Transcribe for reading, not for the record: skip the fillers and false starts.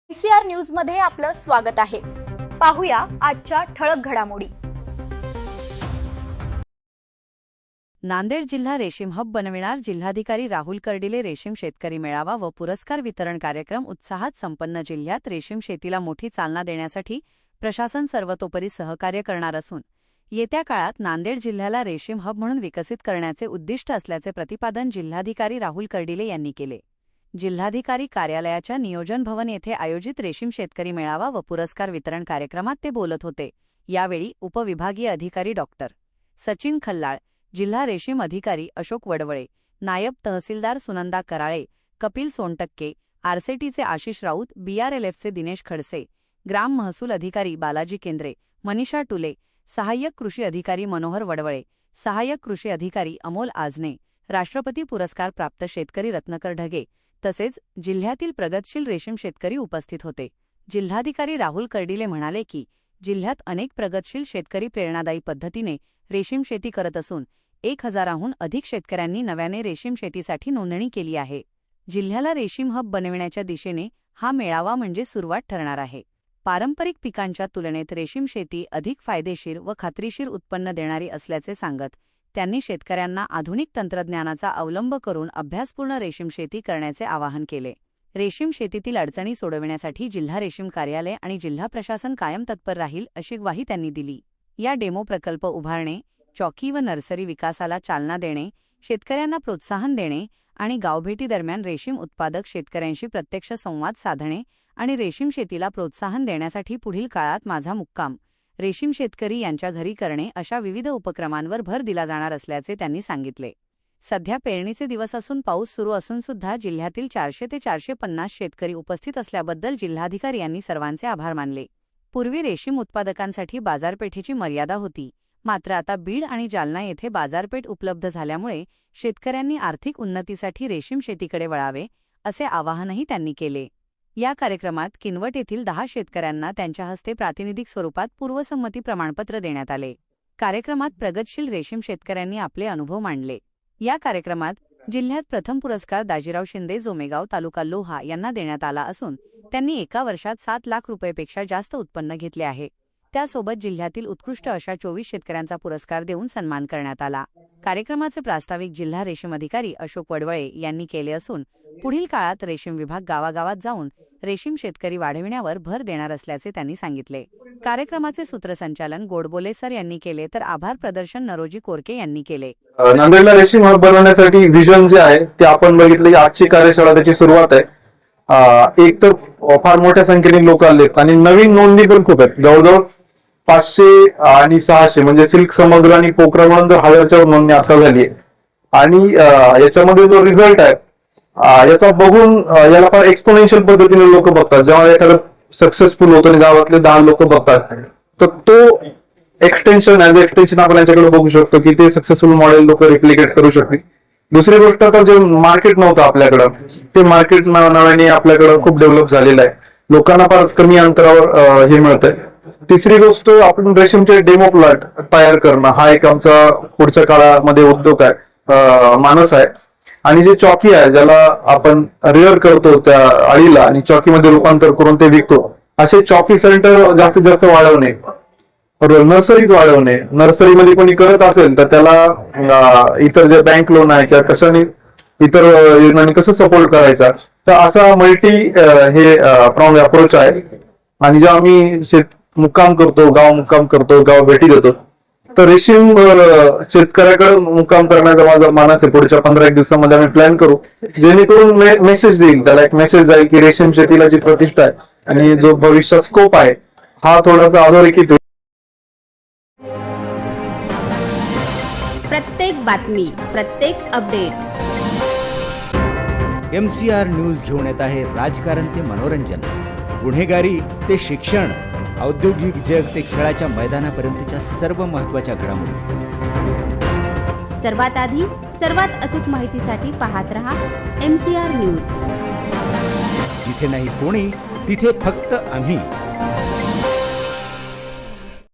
MCR news मध्ये आपलं स्वागत आहे। पाहूया आजच्या ठळक घडामोडी। नांदेड जिल्हा रेशीम हब बनविणार जिल्हाधिकारी राहुल कर्डिले। रेशीम शेतकरी मेळावा व पुरस्कार वितरण कार्यक्रम उत्साहात संपन्न। जिल्ह्यात रेशीम शेतीला मोठी चालना देण्यासाठी प्रशासन सर्वतोपरी सहकार्य करणार असून येत्या काळात नांदेड जिल्ह्याला रेशीम हब म्हणून विकसित करण्याचे उद्दिष्ट असल्याचे प्रतिपादन जिल्हाधिकारी राहुल कर्डिले यांनी केले। जिल्हाधिकारी कार्यालयाच्या नियोजन भवन येथे आयोजित रेशीम शेतकरी मेळावा व पुरस्कार वितरण कार्यक्रमात ते बोलत होते। यावेळी उपविभागीय अधिकारी डॉक्टर सचिन खल्लाळ, जिल्हा रेशीम अधिकारी अशोक वडवळे, नायब तहसीलदार सुनंदा कराळे, कपिल सोनटक्के, आरसेटीचे आशिष राऊत, BRLFचे दिनेश खडसे, ग्राम महसूल अधिकारी बालाजी केंद्रे, मनीषा टुले, सहाय्यक कृषी अधिकारी मनोहर वडवळे, सहाय्यक कृषी अधिकारी अमोल आजने, राष्ट्रपती पुरस्कार प्राप्त शेतकरी रत्नकर ढगे तसेच जिल्ह्यातील प्रगतशील रेशीम शेतकरी उपस्थित होते। जिल्हाधिकारी राहुल कर्डिले म्हणाले की जिल्ह्यात अनेक प्रगतशील शेतकरी प्रेरणादायी पद्धतीने रेशीम शेती करत असून 1000हून अधिक शेतकऱ्यांनी नव्याने रेशीम शेतीसाठी नोंदणी केली आहे। जिल्ह्याला रेशीम हब बनविण्याच्या दिशेने हा मेळावा म्हणजे सुरुवात ठरणार आहे। पारंपरिक पिकांच्या तुलनेत रेशीम शेती अधिक फायदेशीर व खात्रीशीर उत्पन्न देणारी असल्याचे सांगत त्यांनी शेतकऱ्यांना आधुनिक तंत्रज्ञानाचा अवलंब करून अभ्यासपूर्ण रेशीम शेती करण्याचे आवाहन केले। रेशीम शेतीतील अडचणी सोडविण्यासाठी जिल्हा रेशीम कार्यालय आणि जिल्हा प्रशासन कायम तत्पर राहील अशी ग्वाही त्यांनी दिली। या डेमो प्रकल्प उभारणे, चौकी व नर्सरी विकासाला चालना देणे, शेतकऱ्यांना प्रोत्साहन देणे आणि गावभेटी दरम्यान रेशीम उत्पादक शेतकऱ्यांशी प्रत्यक्ष संवाद साधणे आणि रेशीम शेतीला प्रोत्साहन देण्यासाठी पुढील काळात माझा मुक्काम, रेशीम शेतकरी यांच्या घरी करणे अशा विविध उपक्रमांवर भर दिला जाणार असल्याचे त्यांनी सांगितले। सध्या पेरणीचे दिवस असून पाऊस सुरू असून सुद्धा जिल्ह्यातील 400 ते 450 शेतकरी उपस्थित असल्याबद्दल जिल्हाधिकारी यांनी सर्वांचे आभार मानले। पूर्वी रेशीम उत्पादकांसाठी बाजारपेठेची मर्यादा होती, मात्र आता बीड आणि जालना येथे बाजारपेठ उपलब्ध झाल्यामुळे शेतकऱ्यांनी आर्थिक उन्नतीसाठी रेशीम शेतीकडे वळावे असे आवाहनही त्यांनी केले। या कार्यक्रमात किनवट येथील 10 शेतकऱ्यांना त्यांच्या हस्ते प्रातिनिधिक स्वरूपात पूर्वसंमती प्रमाणपत्र देण्यात आले। कार्यक्रमात प्रगतशील रेशीम शेतकऱ्यांनी आपले अनुभव मांडले। या कार्यक्रमात जिल्ह्यात प्रथम पुरस्कार दाजीराव शिंदे, जोमेगाव, तालुका लोहा यांना देण्यात आला असून त्यांनी एका वर्षात 7 लाख रुपयांपेक्षा जास्त उत्पन्न घेतले आहे। त्यासोबत जिल्ह्यातील उत्कृष्ट अशा 24 शेतकऱ्यांचा पुरस्कार देऊन सन्मान करण्यात आला। कार्यक्रमाचे प्रास्ताविक जिल्हा रेशीम अधिकारी अशोक वडवळे यांनी केले असून पुढील काळात रेशीम विभाग गावागावात जाऊन रेशीम शेतकरी वाढविण्यावर भर देणार असल्याचे त्यांनी सांगितले। कार्यक्रमाचे सूत्रसंचालन गोडबोले सर यांनी केले तर आभार प्रदर्शन नरोजी कोरके यांनी केले। नांदेडला रेशीम हब बनवण्यासाठी विजन जे आहे ते आपण बघितले। आजची कार्यशाळा त्याची सुरुवात आहे। एक तर फार मोठ्या संख्येने लोक आले आणि नवीन नोंदणी पण खूप आहेत, जवळजवळ 500 आणि 600 म्हणजे सिल्क समग्र आणि पोखरा म्हणून 1000च्या नोंदणी आता झाली आहे। आणि याच्यामध्ये जो रिझल्ट आहे याचा बघून याला फार एक्सपोनेन्शियल पद्धतीने लोक बघतात। जेव्हा एखादं सक्सेसफुल होतं आणि गावातले 10 लोक बघतात तर तो एक्सटेन्शन आपण यांच्याकडे बघू शकतो की ते सक्सेसफुल मॉडेल लोक रिप्लिकेट करू शकतील। दुसरी गोष्ट तर जे मार्केट नव्हतं आपल्याकडं ते मार्केट नावाने आपल्याकडं खूप डेव्हलप झालेलं आहे, लोकांना फार कमी अंतरावर हे मिळतंय। तिसरी गोष्ट आपण रेशीमचे डेमो प्लॉट तयार करणं हा एक आमचा पुढच्या काळामध्ये उद्योग आहे, मानस आहे। आणि जे चौकी आहे ज्याला आपण रिअर करतो त्या अळीला आणि चौकीमध्ये रूपांतर करून ते विकतो, असे चौकी सेंटर जास्तीत जास्त वाढवणे, नर्सरीज वाढवणे। नर्सरीमध्ये कोणी करत असेल तर त्याला इतर जे बँक लोन आहे किंवा कशाने इतर योजनांनी कसं सपोर्ट करायचा, तर असा मल्टी हे प्रॉंग अप्रोच आहे। आणि जेव्हा आम्ही मुक्काम करतो, गाव मुक्काम करतो, गाव भेटी देतो, तर रेशीम शेतकऱ्याकडे मुक्काम करण्याचा माझा मानस आहे। पुढच्या 15 दिवसामध्ये आम्ही प्लॅन करू जेणेकरून मेसेज देईल, त्याला एक मेसेज जाईल की रेशीम शेतीला जी प्रतिष्ठा आहे आणि जो भविष्यात स्कोप आहे हा थोडासा अधोरेखित होईल। प्रत्येक बातमी, प्रत्येक अपडेट MCR न्यूज घेऊन येत आहे राजकारण ते मनोरंजन, गुन्हेगारी ते शिक्षण, औद्योगिक जग ते खेळाच्या मैदानापर्यंतच्या सर्व महत्त्वाच्या घडामोडी। सर्वात आधी सर्वात अचूक माहितीसाठी पाहत रहा MCR न्यूज। जिथे नाही कोणी तिथे फक्त आम्ही।